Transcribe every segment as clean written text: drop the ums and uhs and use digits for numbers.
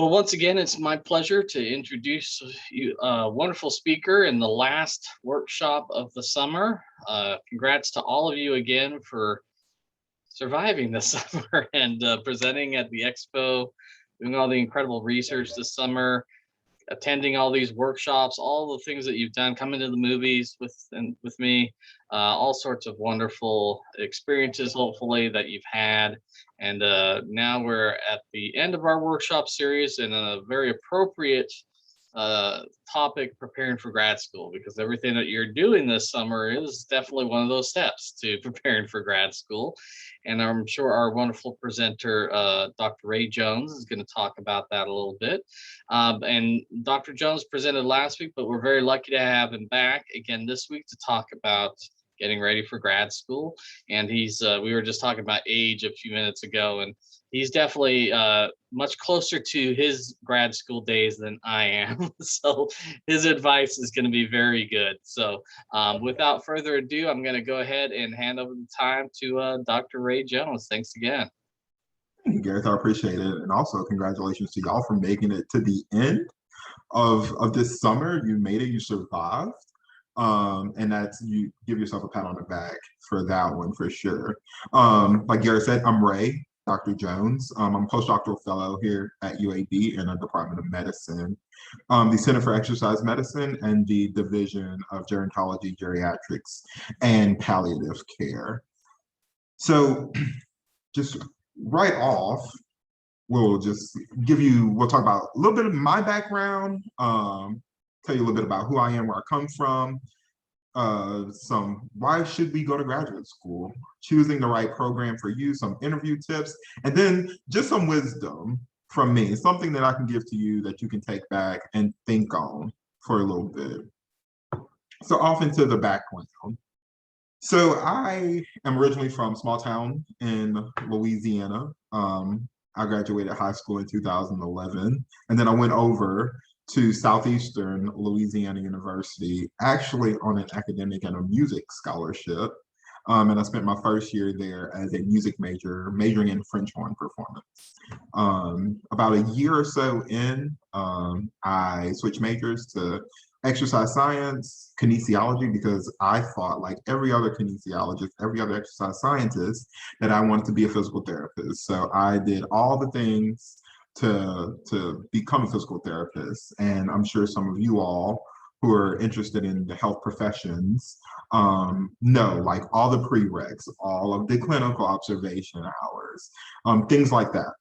Well, once again, it's my pleasure to introduce you a wonderful speaker in the last workshop of the summer. Congrats to all of you again for surviving the summer and presenting at the expo, doing all the incredible research this summer, attending all these workshops, all the things that you've done, coming to the movies with me, all sorts of wonderful experiences, hopefully, that you've had. And now we're at the end of our workshop series in a very appropriate topic, preparing for grad school, because everything that you're doing this summer is definitely one of those steps to preparing for grad school. And I'm sure our wonderful presenter, Dr. Ray Jones, is going to talk about that a little bit. And Dr. Jones presented last week, but we're very lucky to have him back again this week to talk about getting ready for grad school. And we were just talking about age a few minutes ago, and he's definitely much closer to his grad school days than I am. So his advice is going to be very good. So without further ado, I'm going to go ahead and hand over the time to Dr. Ray Jones. Thanks again. Thank you, Gareth. I appreciate it. And also congratulations to y'all for making it to the end of this summer. You made it, you survived. And you give yourself a pat on the back for that one for sure. Like Gareth said, I'm Ray, Dr. Jones. I'm a postdoctoral fellow here at UAB in the Department of Medicine, the Center for Exercise Medicine, and the Division of Gerontology, Geriatrics, and Palliative Care. So just right off, we'll talk about a little bit of my background, tell you a little bit about who I am, where I come from, why should we go to graduate school, choosing the right program for you, some interview tips, and then just some wisdom from me, something that I can give to you that you can take back and think on for a little bit. So off into the background. So I am originally from a small town in Louisiana. I graduated high school in 2011, and then I went over to Southeastern Louisiana University, actually on an academic and a music scholarship. And I spent my first year there as a music major, majoring in French horn performance. About a year or so in, I switched majors to exercise science, kinesiology, because I thought, like every other kinesiologist, every other exercise scientist, that I wanted to be a physical therapist. So I did all the things to become a physical therapist. And I'm sure some of you all who are interested in the health professions know, like, all the prereqs, all of the clinical observation hours, things like that.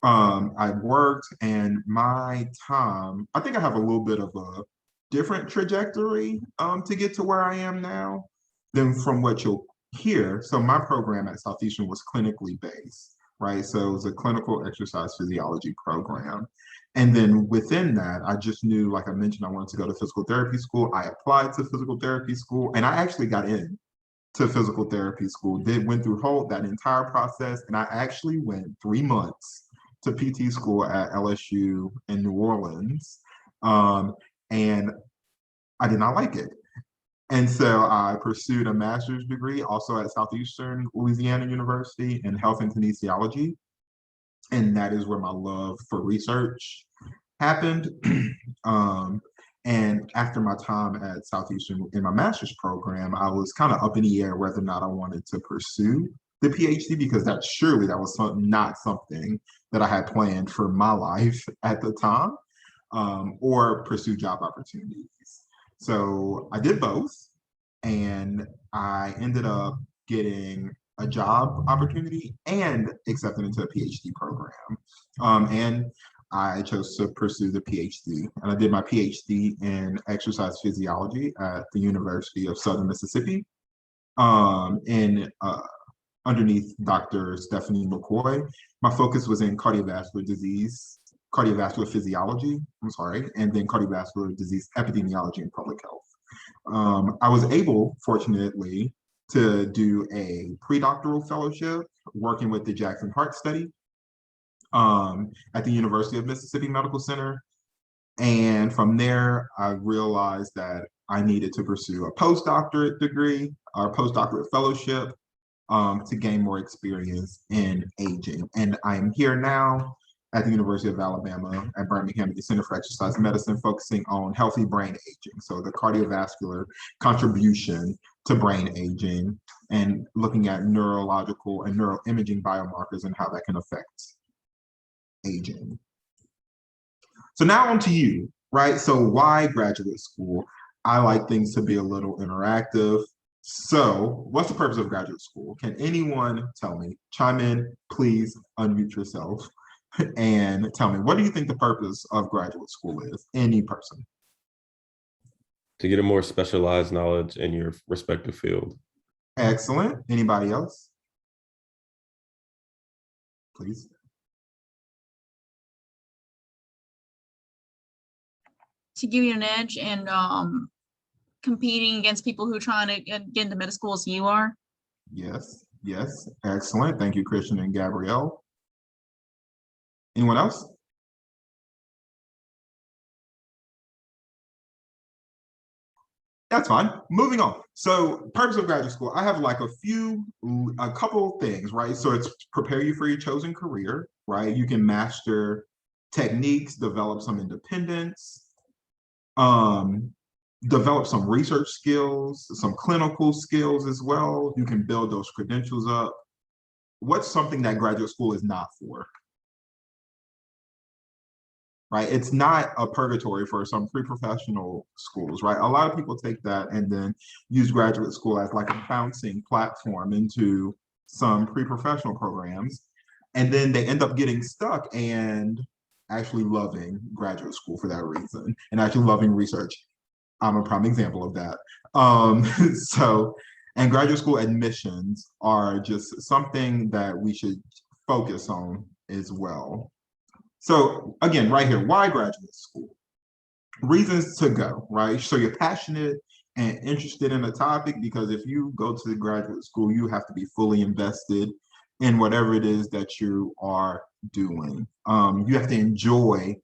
I worked, and my time, I think I have a little bit of a different trajectory to get to where I am now than from what you'll hear. So my program at Southeastern was clinically based, right? So it was a clinical exercise physiology program. And then within that, I just knew, like I mentioned, I wanted to go to physical therapy school. I applied to physical therapy school, and I actually got in to physical therapy school, went through that entire process, and I actually went 3 months to PT school at LSU in New Orleans. And I did not like it. And so I pursued a master's degree also at Southeastern Louisiana University in health and kinesiology. And that is where my love for research happened. And after my time at Southeastern in my master's program, I was kind of up in the air whether or not I wanted to pursue the PhD, because that was not something that I had planned for my life at the time, or pursue job opportunities. So I did both, and I ended up getting a job opportunity and accepted into a PhD program. And I chose to pursue the PhD. And I did my PhD in exercise physiology at the University of Southern Mississippi, underneath Dr. Stephanie McCoy. My focus was in cardiovascular physiology, and then cardiovascular disease epidemiology and public health. I was able, fortunately, to do a pre-doctoral fellowship working with the Jackson Heart Study at the University of Mississippi Medical Center. And from there, I realized that I needed to pursue a postdoctorate degree or postdoctorate fellowship to gain more experience in aging. And I am here now at the University of Alabama at Birmingham at the Center for Exercise Medicine, focusing on healthy brain aging. So the cardiovascular contribution to brain aging and looking at neurological and neuroimaging biomarkers and how that can affect aging. So now on to you, right? So why graduate school? I like things to be a little interactive. So what's the purpose of graduate school? Can anyone tell me? Chime in, please unmute yourself and tell me, what do you think the purpose of graduate school is? Any person. To get a more specialized knowledge in your respective field. Excellent. Anybody else? Please. To give you an edge and competing against people who are trying to get into medical school as you are. Yes, yes. Excellent. Thank you, Christian and Gabrielle. Anyone else? That's fine. Moving on. So purpose of graduate school, I have like a couple things, right? So it's prepare you for your chosen career, right? You can master techniques, develop some independence, develop some research skills, some clinical skills as well. You can build those credentials up. What's something that graduate school is not for? Right? It's not a purgatory for some pre-professional schools, right? A lot of people take that and then use graduate school as like a bouncing platform into some pre-professional programs. And then they end up getting stuck and actually loving graduate school for that reason and actually loving research. I'm a prime example of that. And graduate school admissions are just something that we should focus on as well. So again, right here, why graduate school? Reasons to go, right? So you're passionate and interested in a topic, because if you go to the graduate school, you have to be fully invested in whatever it is that you are doing. You have to enjoy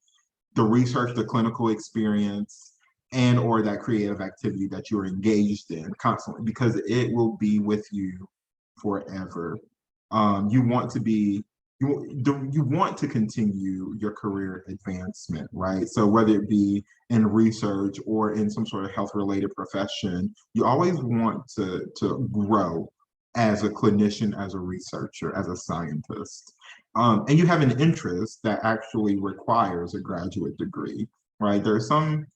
the research, the clinical experience, and or that creative activity that you're engaged in constantly, because it will be with you forever. You want to be you want to continue your career advancement, right? So whether it be in research or in some sort of health related profession, you always want to grow as a clinician, as a researcher, as a scientist. And you have an interest that actually requires a graduate degree, right? There are some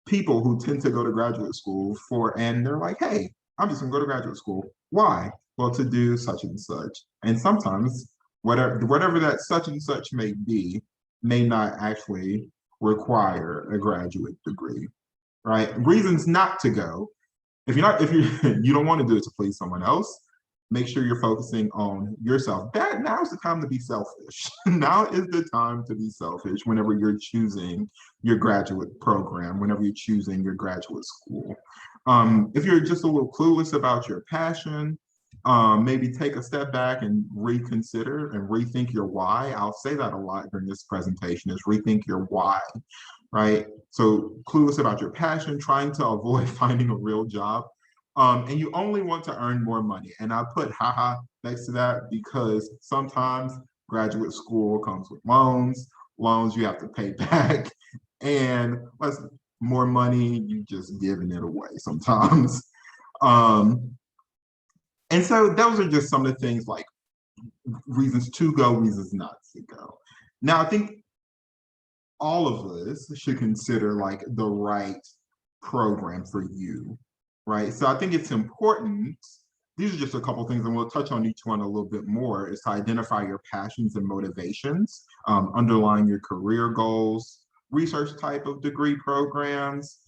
people who tend to go to graduate school and they're like, hey, I'm just gonna go to graduate school. Why? Well, to do such and such. And sometimes whatever that such and such may be, may not actually require a graduate degree, right? Reasons not to go. If you you don't want to do it to please someone else, make sure you're focusing on yourself. Now is the time to be selfish. Now is the time to be selfish whenever you're choosing your graduate program, whenever you're choosing your graduate school. If you're just a little clueless about your passion, maybe take a step back and reconsider and rethink your why. I'll say that a lot during this presentation, is rethink your why, right? So clueless about your passion, trying to avoid finding a real job, and you only want to earn more money. And I put haha next to that because sometimes graduate school comes with loans you have to pay back, and less more money, you just giving it away sometimes. And so those are just some of the things, like reasons to go, reasons not to go. Now, I think all of us should consider like the right program for you, right? So I think it's important, these are just a couple things, and we'll touch on each one a little bit more, is to identify your passions and motivations, underline your career goals, research type of degree programs,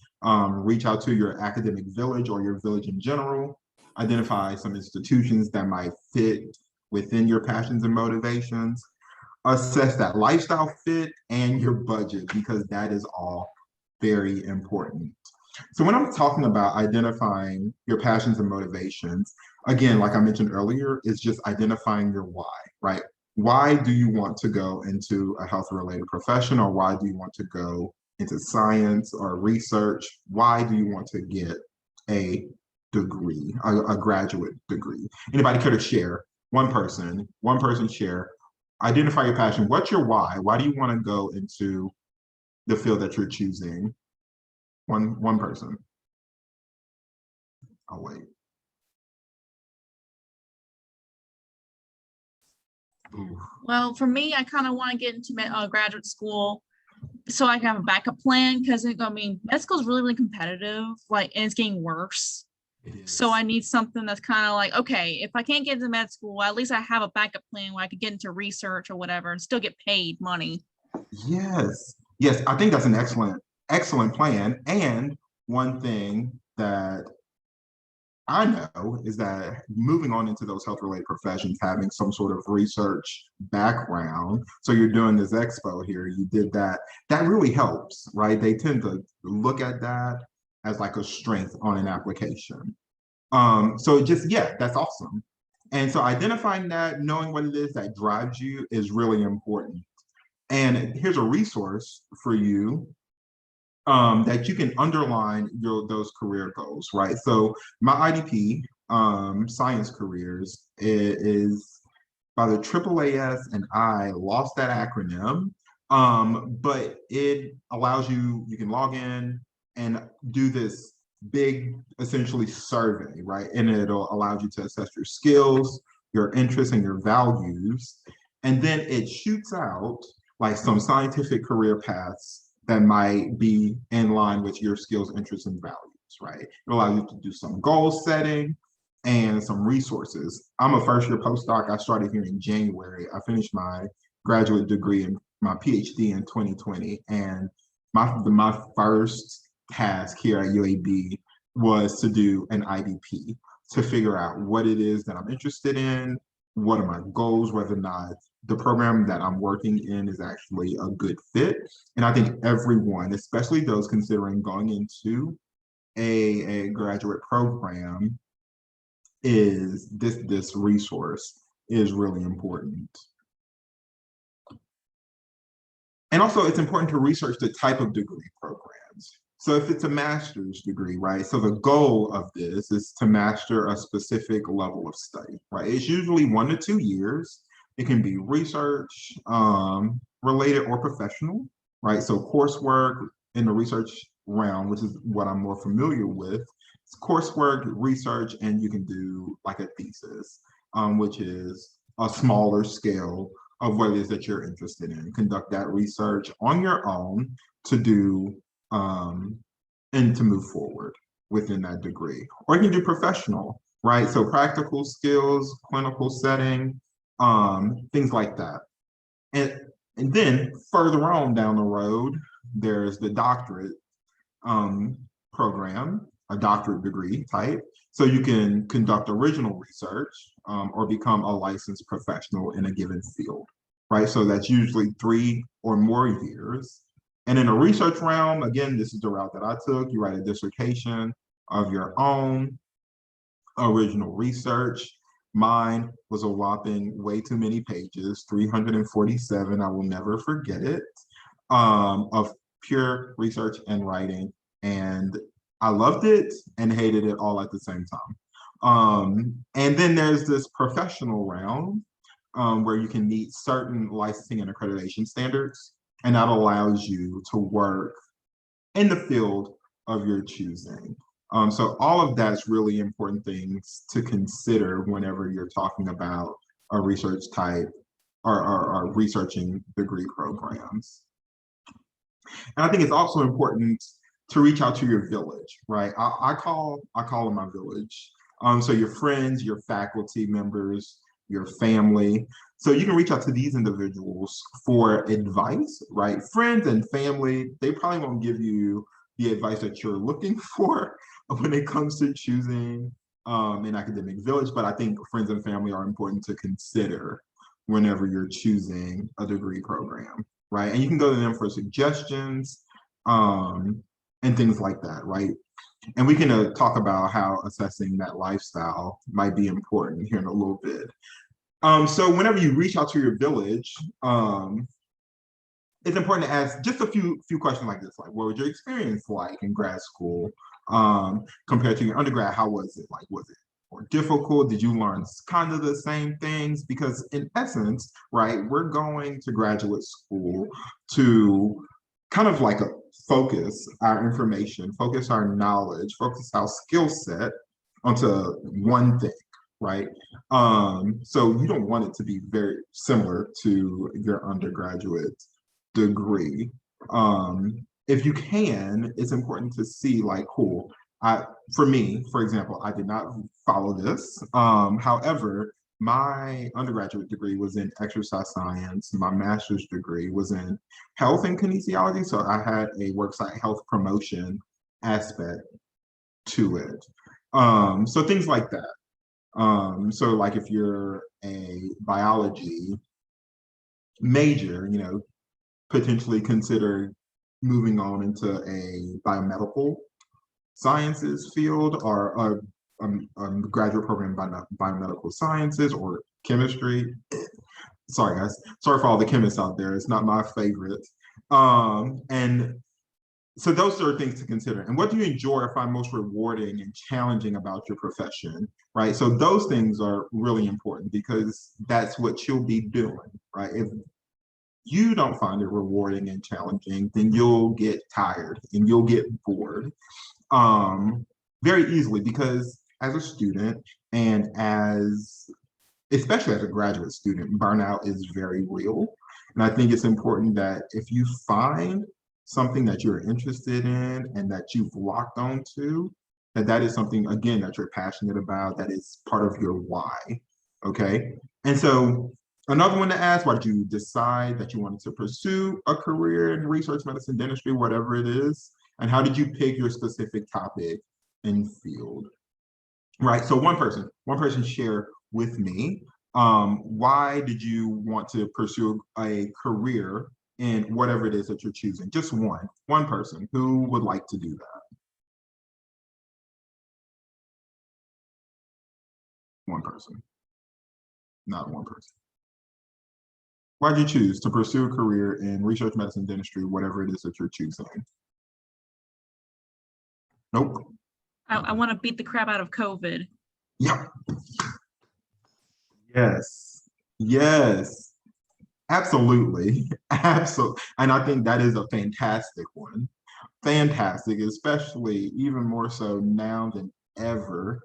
reach out to your academic village or your village in general, identify some institutions that might fit within your passions and motivations, assess that lifestyle fit and your budget, because that is all very important. So when I'm talking about identifying your passions and motivations, again, like I mentioned earlier, it's just identifying your why, right? Why do you want to go into a health-related profession, or why do you want to go into science or research? Why do you want to get a degree, a graduate degree? Anybody care to share? One person share. identify your passion. What's your why? Why do you want to go into the field that you're choosing? One person. I'll wait. Ooh. Well, for me, I kind of want to get into graduate school so I can have a backup plan because I mean, med school is really, really competitive, like, and it's getting worse. So I need something that's kind of like, okay, if I can't get into med school, at least I have a backup plan where I could get into research or whatever and still get paid money. Yes, yes, I think that's an excellent plan. And one thing that I know is that moving on into those health-related professions, having some sort of research background, so you're doing this expo here, you did that, that really helps, right? They tend to look at that as like a strength on an application. So just, yeah, that's awesome. And so identifying that, knowing what it is that drives you is really important. And here's a resource for you that you can underline those career goals, right? So my IDP, science careers, is by the AAAS, and I lost that acronym, but it allows you, you can log in and do this big, essentially survey, right? And it'll allow you to assess your skills, your interests, and your values. And then it shoots out like some scientific career paths that might be in line with your skills, interests, and values, right? It allows you to do some goal setting and some resources. I'm a first year postdoc. I started here in January. I finished my graduate degree and my PhD in 2020. And my first task here at UAB was to do an IDP to figure out what it is that I'm interested in, what are my goals, whether or not the program that I'm working in is actually a good fit. And I think everyone, especially those considering going into a graduate program, is this resource is really important. And also it's important to research the type of degree programs. So if it's a master's degree, right? So the goal of this is to master a specific level of study, right? It's usually 1 to 2 years. It can be research related or professional, right? So coursework in the research realm, which is what I'm more familiar with, it's coursework, research, and you can do like a thesis, which is a smaller scale of what it is that you're interested in. Conduct that research on your own to do and to move forward within that degree. Or you can do professional, right? So practical skills, clinical setting, things like that. And then further on down the road, there's the doctorate program, a doctorate degree type. So you can conduct original research or become a licensed professional in a given field, right? So that's usually 3 or more years. And in a research realm, again, this is the route that I took. You write a dissertation of your own, original research. Mine was a whopping way too many pages, 347, I will never forget it, of pure research and writing. And I loved it and hated it all at the same time. And then there's this professional realm where you can meet certain licensing and accreditation standards, and that allows you to work in the field of your choosing. So all of that's really important things to consider whenever you're talking about a research type or researching degree programs. And I think it's also important to reach out to your village, right? I call them my village. So your friends, your faculty members, your family. So you can reach out to these individuals for advice, right? Friends and family, they probably won't give you the advice that you're looking for when it comes to choosing an academic village, but I think friends and family are important to consider whenever you're choosing a degree program, right? And you can go to them for suggestions and things like that, right? And we can talk about how assessing that lifestyle might be important here in a little bit. So whenever you reach out to your village, it's important to ask just a few questions like this, like what was your experience like in grad school compared to your undergrad? How was it? Like, was it more difficult? Did you learn kind of the same things? Because in essence, right, we're going to graduate school to kind of like focus our information, focus our knowledge, focus our skill set onto one thing, right? So you don't want it to be very similar to your undergraduate degree. If you can, it's important to see like, cool, for me, for example, I did not follow this. However, my undergraduate degree was in exercise science. My master's degree was in health and kinesiology. So I had a worksite health promotion aspect to it. So things like that. So like if you're a biology major, you know, potentially consider moving on into a biomedical sciences field or a graduate program in biomedical sciences or chemistry. Sorry guys, sorry for all the chemists out there. It's not my favorite. And so those are things to consider. And what do you enjoy or find most rewarding and challenging about your profession, right? So those things are really important because that's what you'll be doing, right? If you don't find it rewarding and challenging, then you'll get tired and you'll get bored very easily, because as a student and especially as a graduate student, burnout is very real. And I think it's important that if you find something that you're interested in and that you've locked onto, that is something, again, that you're passionate about, that is part of your why, okay? And so another one to ask, why did you decide that you wanted to pursue a career in research medicine, dentistry, whatever it is? And how did you pick your specific topic and field? Right, so one person share with me, why did you want to pursue a career in whatever it is that you're choosing? Just one person who would like to do that. One person, not one person. Why did you choose to pursue a career in research medicine, dentistry, whatever it is that you're choosing? Nope. I want to beat the crap out of COVID. Yeah. Yes, absolutely. Absolutely. And I think that is a fantastic one. Fantastic, especially even more so now than ever.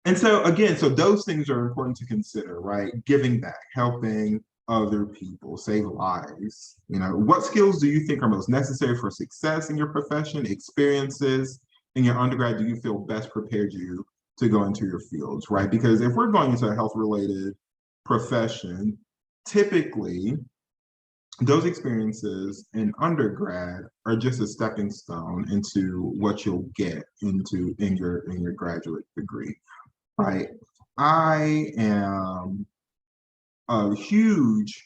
And so again, so those things are important to consider, right? Giving back, helping other people, save lives. You know, what skills do you think are most necessary for success in your profession? Experiences in your undergrad do you feel best prepared you to go into your fields, right? Because if we're going into a health-related profession, typically those experiences in undergrad are just a stepping stone into what you'll get into in your graduate degree, right? I am a huge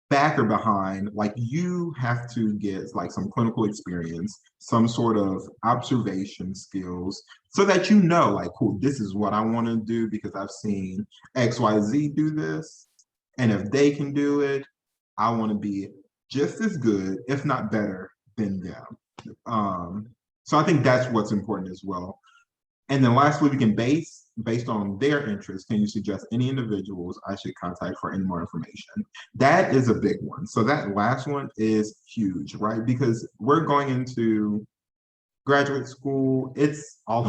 backer behind, like, you have to get like some clinical experience, some sort of observation skills, so that you know, like, cool, this is what I want to do because I've seen XYZ do this. And if they can do it, I want to be just as good, if not better, than them. So I think that's what's important as well. And then lastly, we can based on their interests, can you suggest any individuals I should contact for any more information? That is a big one. So that last one is huge, right? Because we're going into graduate school. It's all,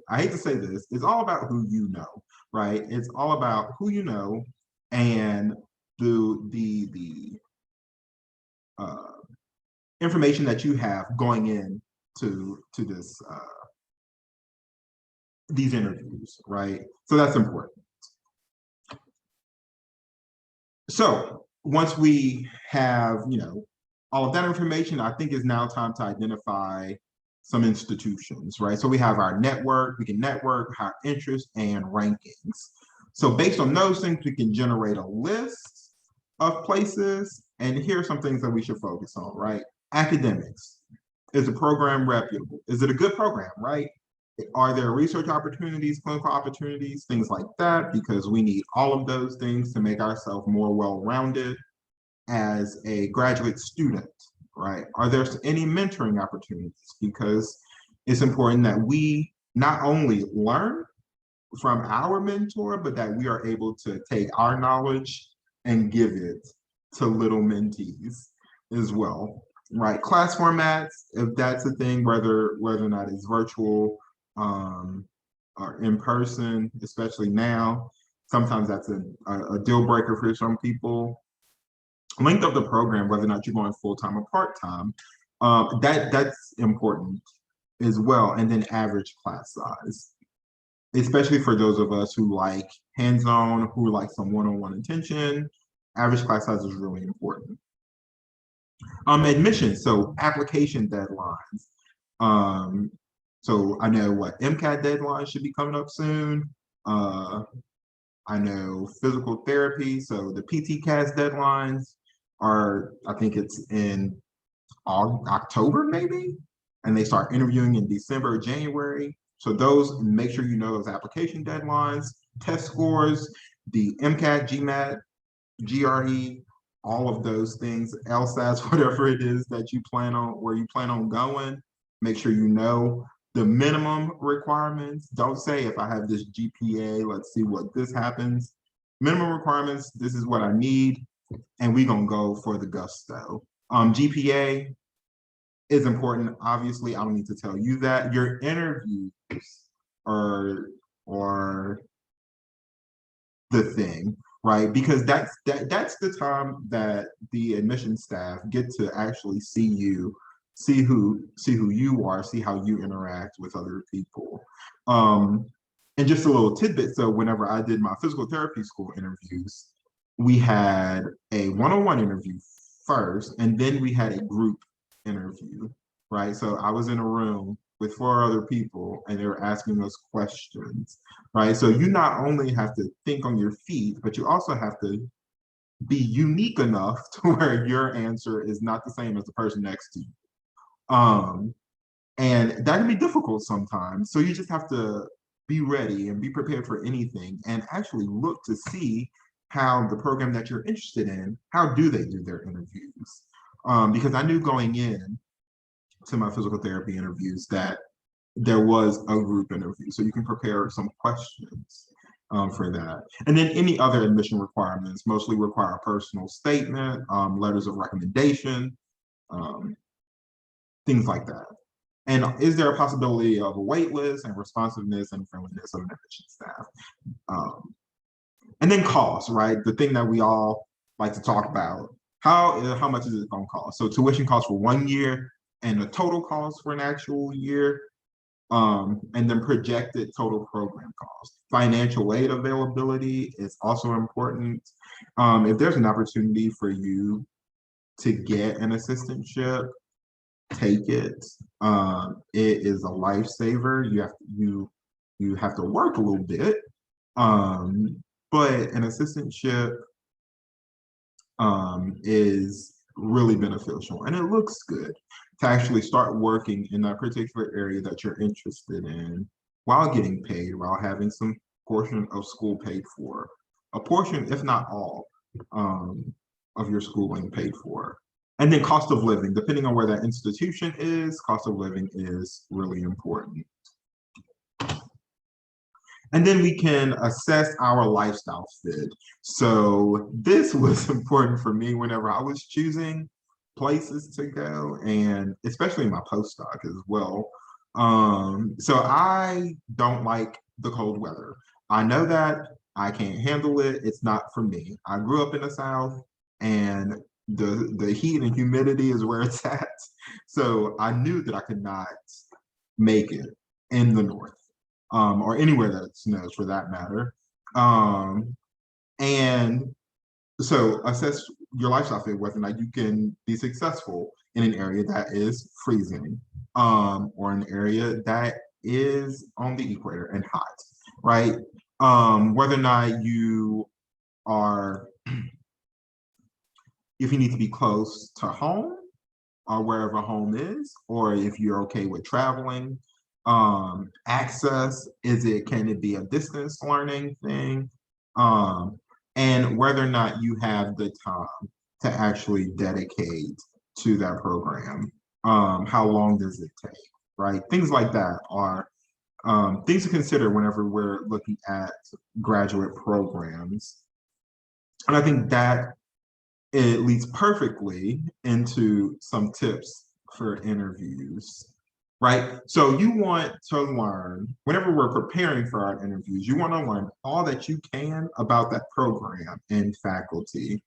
I hate to say this, it's all about who you know, right? It's all about who you know and the information that you have going in to this these interviews, right? So that's important. So once we have, you know, all of that information, I think it's now time to identify some institutions, right? So we have our network, we can network, our interests and rankings. So based on those things, we can generate a list of places. And here are some things that we should focus on, right? Academics. Is the program reputable? Is it a good program, right? Are there research opportunities, clinical opportunities, things like that? Because we need all of those things to make ourselves more well-rounded as a graduate student, right? Are there any mentoring opportunities? Because it's important that we not only learn from our mentor, but that we are able to take our knowledge and give it to little mentees as well, right? Class formats, if that's a thing, whether or not it's virtual or in person, especially now, sometimes that's a deal breaker for some people. Length of the program, whether or not you're going full-time or part-time, that's important as well. And then average class size, especially for those of us who like hands-on, who like some one-on-one attention, average class size is really important. Admissions, so application deadlines. So I know what MCAT deadline should be coming up soon. I know physical therapy, so the PT-CAS deadlines are, I think it's in October maybe, and they start interviewing in December or January. So those, make sure you know those application deadlines, test scores, the MCAT, GMAT, GRE, all of those things, LSATs, whatever it is that you plan on, where you plan on going, make sure you know the minimum requirements. Don't say, if I have this GPA, let's see what this happens. Minimum requirements, this is what I need, and we're gonna go for the gusto. GPA is important. Obviously, I don't need to tell you that. Your interviews are the thing, right? Because that's the time that the admission staff get to actually see you, see who you are, see how you interact with other people. And just a little tidbit, so whenever I did my physical therapy school interviews, we had a one-on-one interview first, and then we had a group interview, right? So I was in a room with 4 other people and they were asking us questions, right? So you not only have to think on your feet, but you also have to be unique enough to where your answer is not the same as the person next to you. And that can be difficult sometimes. So you just have to be ready and be prepared for anything and actually look to see how the program that you're interested in, how do they do their interviews? Because I knew going in to my physical therapy interviews that there was a group interview. So you can prepare some questions for that. And then any other admission requirements mostly require a personal statement, letters of recommendation, things like that. And is there a possibility of a wait list and responsiveness and friendliness of an admission staff? And then cost, right? The thing that we all like to talk about. How much is it going to cost? So tuition costs for 1 year and the total cost for an actual year, and then projected total program cost. Financial aid availability is also important. If there's an opportunity for you to get an assistantship, take it. It is a lifesaver. You have to work a little bit, but an assistantship is really beneficial, and it looks good to actually start working in that particular area that you're interested in while getting paid, while having some portion of school paid for, a portion, if not all, of your schooling paid for. And then cost of living, depending on where that institution is, cost of living is really important. And then we can assess our lifestyle fit. So this was important for me whenever I was choosing places to go, and especially my postdoc as well. So I don't like the cold weather. I know that I can't handle it. It's not for me. I grew up in the South, and the heat and humidity is where it's at. So I knew that I could not make it in the North, or anywhere that it snows for that matter. And so assess your lifestyle fit, whether or not you can be successful in an area that is freezing, or an area that is on the equator and hot, right? Whether or not you are, if you need to be close to home or wherever home is, or if you're okay with traveling. Access, can it be a distance learning thing? And whether or not you have the time to actually dedicate to that program. How long does it take? right? Things like that are things to consider whenever we're looking at graduate programs. And I think that it leads perfectly into some tips for interviews, right? So you want to learn, whenever we're preparing for our interviews, you want to learn all that you can about that program and faculty,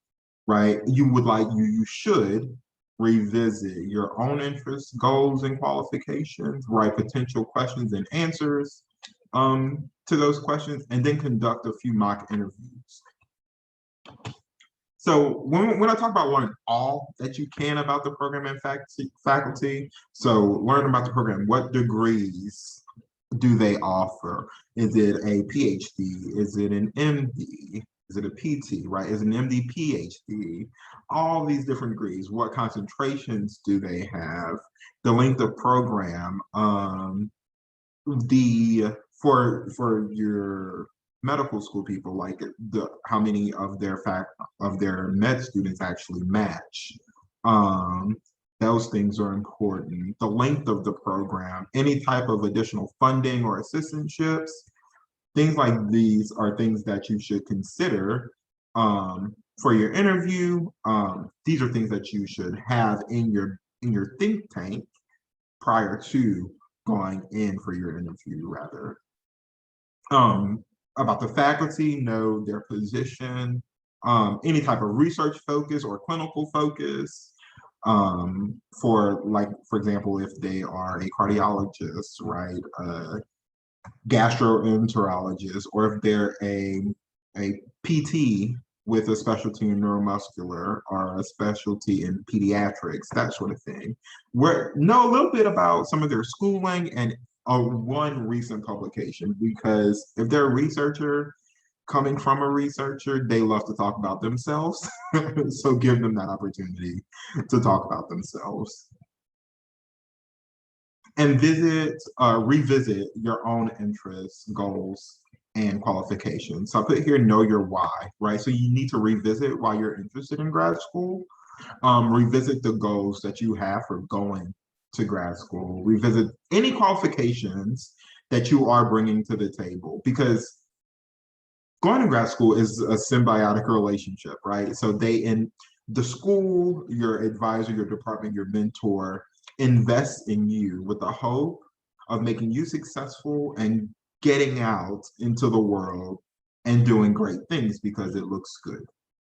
right? You should revisit your own interests, goals, and qualifications, write potential questions and answers to those questions, and then conduct a few mock interviews. So when I talk about learning all that you can about the program and faculty, so learn about the program, what degrees do they offer? Is it a PhD? Is it an MD? Is it a PT, right? Is it an MD, PhD? All these different degrees. What concentrations do they have? The length of program, for your medical school people, like how many of their med students actually match. Those things are important. The length of the program, any type of additional funding or assistantships, things like these are things that you should consider for your interview. These are things that you should have in your think tank prior to going in for your interview, rather. About the faculty, know their position, any type of research focus or clinical focus. For example, if they are a cardiologist, right, gastroenterologist, or if they're a PT with a specialty in neuromuscular or a specialty in pediatrics, that sort of thing. Know a little bit about some of their schooling and one recent publication, because if they're a researcher coming from a researcher, they love to talk about themselves. So give them that opportunity to talk about themselves. And revisit your own interests, goals, and qualifications. So I put here, know your why, right? So you need to revisit why you're interested in grad school. Revisit the goals that you have for going to grad school. Revisit any qualifications that you are bringing to the table, because going to grad school is a symbiotic relationship, right? So in the school, your advisor, your department, your mentor invest in you with the hope of making you successful and getting out into the world and doing great things because it looks good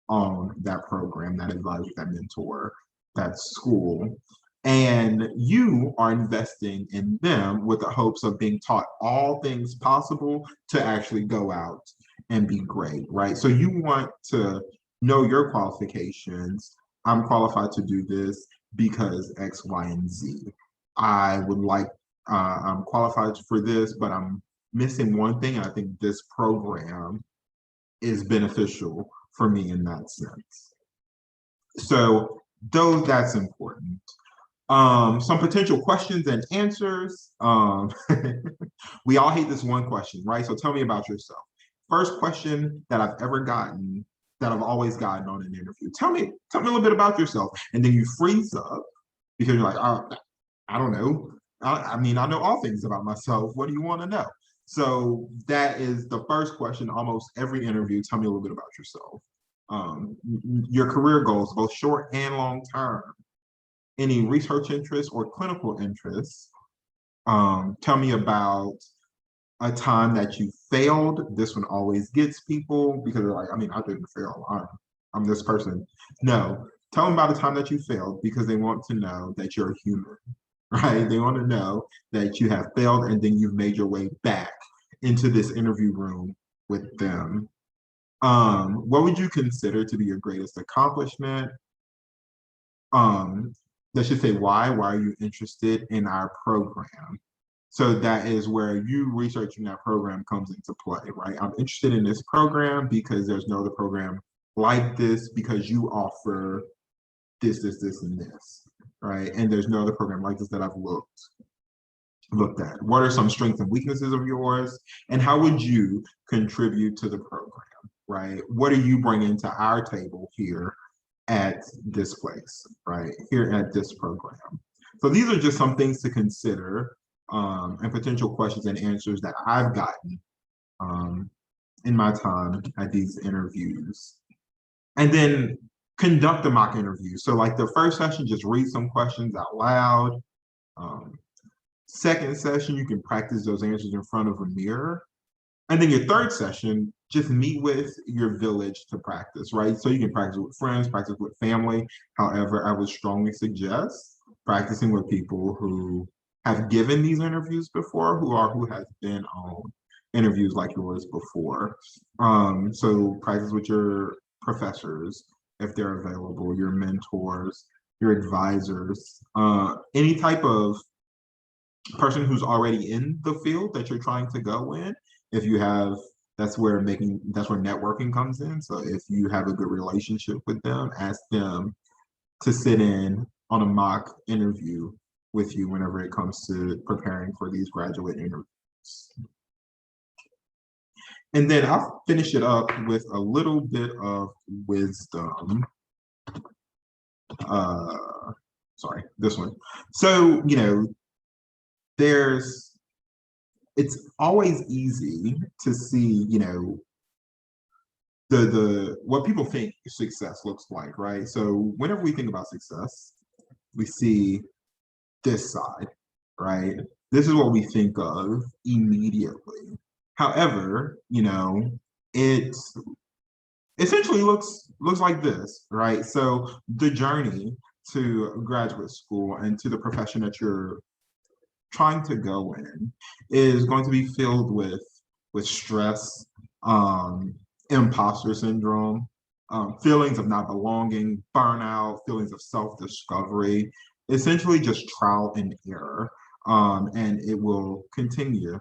on that program, that advisor, that mentor, that school. And you are investing in them with the hopes of being taught all things possible to actually go out and be great, right? So you want to know your qualifications. I'm qualified to do this because X, Y, and Z. I'm qualified for this, but I'm missing one thing. And I think this program is beneficial for me in that sense. So that's important. Some potential questions and answers. We all hate this one question, right? So tell me about yourself. First question that I've ever gotten, that I've always gotten on an interview. Tell me a little bit about yourself. And then you freeze up because you're like, oh, I don't know. I mean, I know all things about myself. What do you want to know? So that is the first question, almost every interview. Tell me a little bit about yourself. Your career goals, both short and long term. Any research interests or clinical interests. Tell me about a time that you failed. This one always gets people because they're like, I mean, I didn't fail. I'm this person. No, tell them about a time that you failed because they want to know that you're human, right? They want to know that you have failed and then you've made your way back into this interview room with them. What would you consider to be your greatest accomplishment? That should say why. Why are you interested in our program? So that is where you researching that program comes into play, right? I'm interested in this program because there's no other program like this, because you offer this, and this, right? And there's no other program like this that I've looked at. What are some strengths and weaknesses of yours? And how would you contribute to the program, right? What are you bringing to our table here at this place, right? Here at this program. So these are just some things to consider and potential questions and answers that I've gotten in my time at these interviews. And then conduct a mock interview. So like the first session, just read some questions out loud. Second session, you can practice those answers in front of a mirror. And then your third session, just meet with your village to practice, right? So you can practice with friends, practice with family. However, I would strongly suggest practicing with people who have given these interviews before, who have been on interviews like yours before. So practice with your professors if they're available, your mentors, your advisors, any type of person who's already in the field that you're trying to go in. If you have, that's where networking comes in. So if you have a good relationship with them, ask them to sit in on a mock interview with you whenever it comes to preparing for these graduate interviews. And then I'll finish it up with a little bit of wisdom. Sorry, this one. So, it's always easy to see, the what people think success looks like, right? So whenever we think about success, we see this side, right? This is what we think of immediately. However, it essentially looks like this, right? So the journey to graduate school and to the profession that you're trying to go in is going to be filled with stress, imposter syndrome, feelings of not belonging, burnout, feelings of self-discovery, essentially just trial and error. And it will continue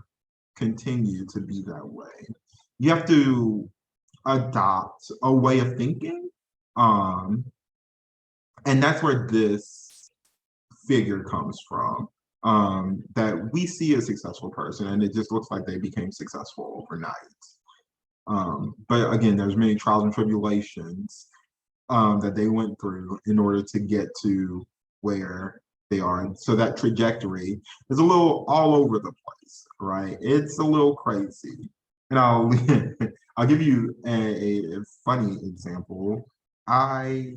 to be that way. You have to adopt a way of thinking. And that's where this figure comes from. That we see a successful person and it just looks like they became successful overnight. But again, there's many trials and tribulations that they went through in order to get to where they are. So that trajectory is a little all over the place, right? It's a little crazy. And I'll give you a funny example. I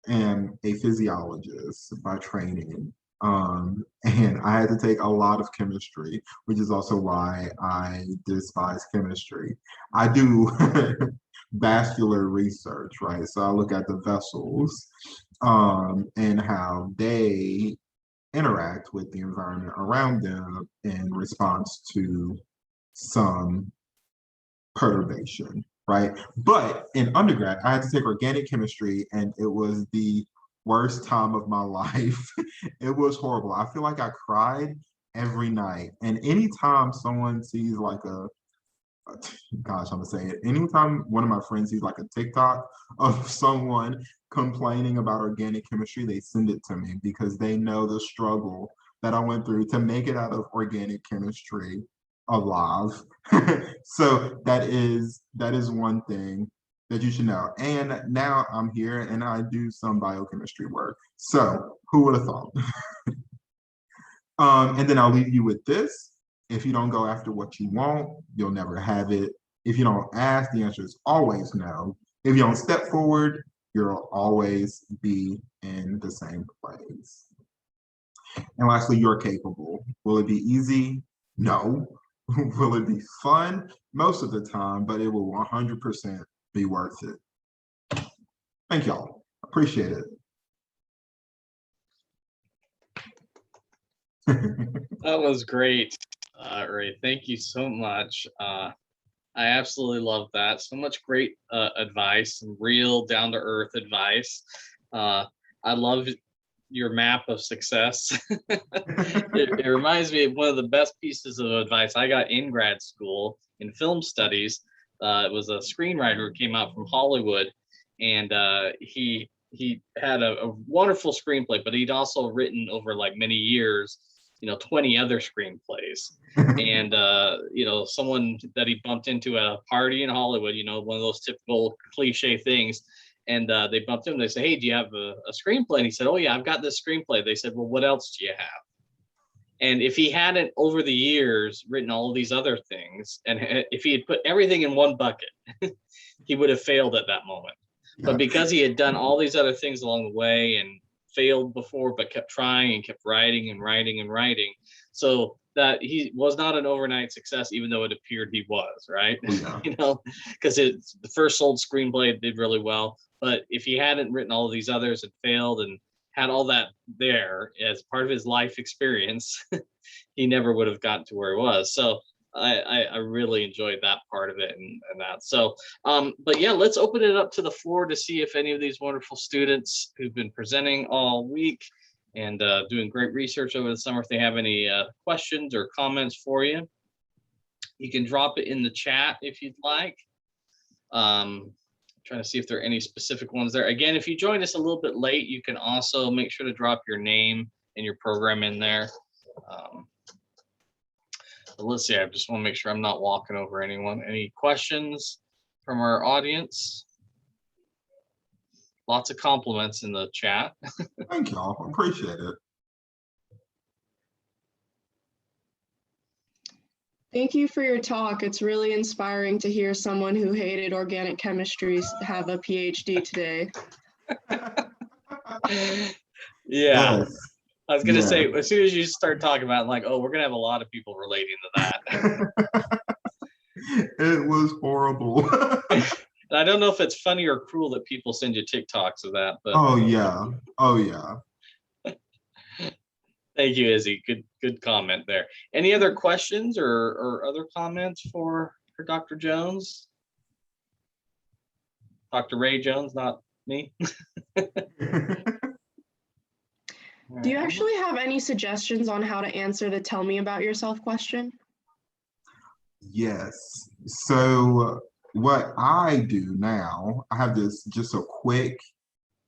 am a physiologist by training. And I had to take a lot of chemistry, which is also why I despise chemistry. I do vascular research, right? So I look at the vessels and how they interact with the environment around them in response to some perturbation, right? But in undergrad, I had to take organic chemistry and it was the worst time of my life. It was horrible. I feel like I cried every night. And anytime someone sees like gosh, I'm gonna say it. Anytime one of my friends sees like a TikTok of someone complaining about organic chemistry, they send it to me because they know the struggle that I went through to make it out of organic chemistry alive. So that is one thing that you should know. And now I'm here and I do some biochemistry work. So who would have thought? And then I'll leave you with this. If you don't go after what you want, you'll never have it. If you don't ask, the answer is always no. If you don't step forward, you'll always be in the same place. And lastly, you're capable. Will it be easy? No. Will it be fun? Most of the time, but it will 100% be worth it. Thank y'all. Appreciate it. That was great, Ray. Thank you so much. I absolutely love that. So much great advice, some real down-to-earth advice. I love your map of success. It reminds me of one of the best pieces of advice I got in grad school in film studies. It was a screenwriter who came out from Hollywood, and he had a wonderful screenplay, but he'd also written over like many years, 20 other screenplays. And someone that he bumped into at a party in Hollywood, one of those typical cliche things. And they bumped him. They said, "Hey, do you have a screenplay?" And he said, "Oh yeah, I've got this screenplay." They said, "Well, what else do you have?" And if he hadn't over the years written all these other things, and if he had put everything in one bucket, he would have failed at that moment. But because he had done all these other things along the way and failed before, but kept trying and kept writing and writing and writing, so that he was not an overnight success, even though it appeared he was, right? Yeah. You know, because it's the first sold screenplay did really well. But if he hadn't written all of these others and failed and had all that there as part of his life experience, he never would have gotten to where he was. So I really enjoyed that part of it and that. So, but yeah, let's open it up to the floor to see if any of these wonderful students who've been presenting all week and doing great research over the summer, if they have any questions or comments for you. You can drop it in the chat if you'd like. Trying to see if there are any specific ones there. Again, if you joined us a little bit late, you can also make sure to drop your name and your program in there. But let's see, I just want to make sure I'm not walking over anyone. Any questions from our audience? Lots of compliments in the chat. Thank y'all. Appreciate it. Thank you for your talk. It's really inspiring to hear someone who hated organic chemistry have a PhD today. Yeah. Yes. I was gonna Yeah. say, as soon as you start talking about it, I'm like, oh, we're gonna have a lot of people relating to that. It was horrible. And I don't know if it's funny or cruel that people send you TikToks of that, but Oh yeah. Oh yeah. thank you, Izzy. Good comment there. Any other questions or other comments for Dr. Jones? Dr. Ray Jones, not me. Do you actually have any suggestions on how to answer the tell me about yourself question? Yes. So what I do now, I have this just a quick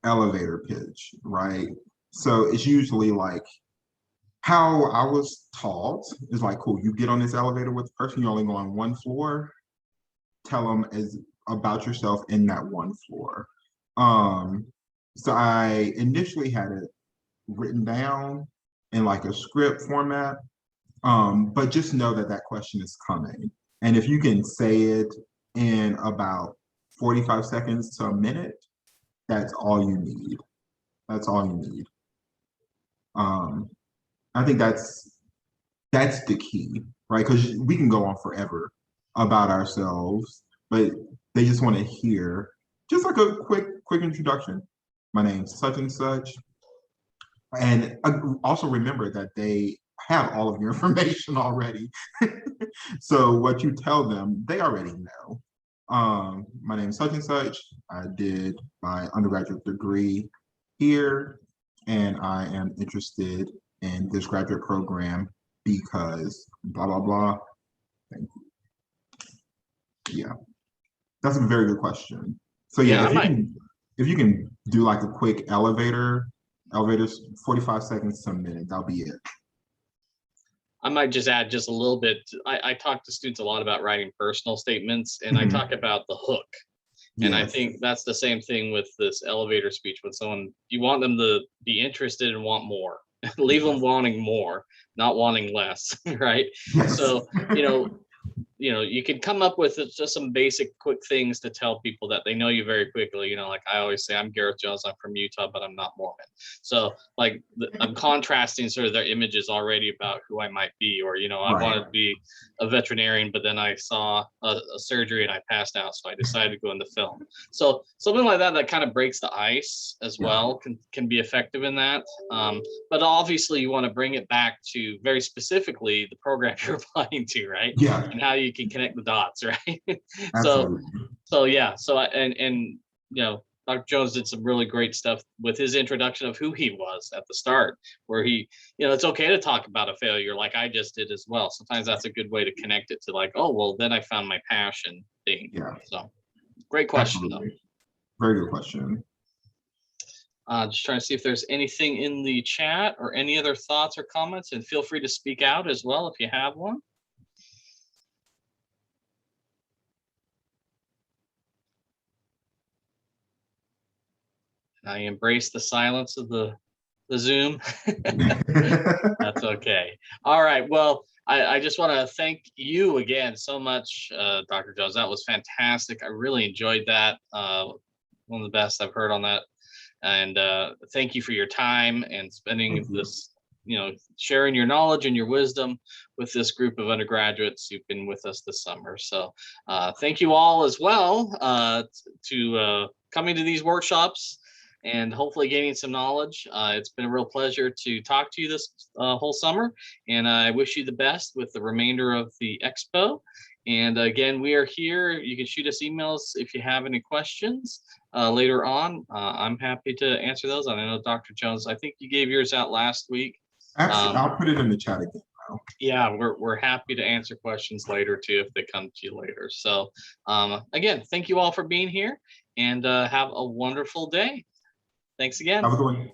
elevator pitch, right? So it's usually like how I was taught is like, cool, you get on this elevator with the person, you only go on one floor, tell them about yourself in that one floor. So I initially had it written down in like a script format, but just know that that question is coming. And if you can say it in about 45 seconds to a minute, that's all you need. That's all you need. I think that's the key, right? Because we can go on forever about ourselves, but they just want to hear just like a quick introduction. My name's such and such. And also remember that they have all of your information already. So what you tell them, they already know. My name is such and such. I did my undergraduate degree here, and I am interested in this graduate program because blah, blah, blah. Thank you. Yeah, that's a very good question. So yeah, if you can do like a quick elevators 45 seconds to a minute, that'll be it. I might just add just a little bit. I talk to students a lot about writing personal statements, and I talk about the hook. And I think that's the same thing with this elevator speech with someone. You want them to be interested and want more. Leave them wanting more, not wanting less, right? Yes. So, you can come up with just some basic quick things to tell people that they know you very quickly. Like I always say, I'm Gareth Jones, I'm from Utah, but I'm not Mormon. So like I'm contrasting sort of their images already about who I might be, or, I wanted to be a veterinarian, but then I saw a surgery and I passed out. So I decided to go into film. So something like that kind of breaks the ice as well, can be effective in that. But obviously you want to bring it back to very specifically the program you're applying to, right? Yeah. And how you can connect the dots, right? Absolutely. Dr. Jones did some really great stuff with his introduction of who he was at the start, where he, it's okay to talk about a failure like I just did as well. Sometimes that's a good way to connect it to like, oh, well, then I found my passion thing. Yeah. So great question, Absolutely. Very good question. Just trying to see if there's anything in the chat or any other thoughts or comments, and feel free to speak out as well if you have one. I embrace the silence of the the Zoom. That's okay. All right. Well, I just want to thank you again so much, Dr. Jones. That was fantastic. I really enjoyed that. One of the best I've heard on that. And thank you for your time and spending this, sharing your knowledge and your wisdom with this group of undergraduates who've been with us this summer. So thank you all as well to coming to these workshops and hopefully gaining some knowledge. It's been a real pleasure to talk to you this whole summer, and I wish you the best with the remainder of the expo. And again, we are here. You can shoot us emails if you have any questions later on. I'm happy to answer those. I know Dr. Jones, I think you gave yours out last week. Actually, I'll put it in the chat again. Yeah, we're happy to answer questions later too if they come to you later. So again, thank you all for being here, and have a wonderful day. Thanks again. Have a good one.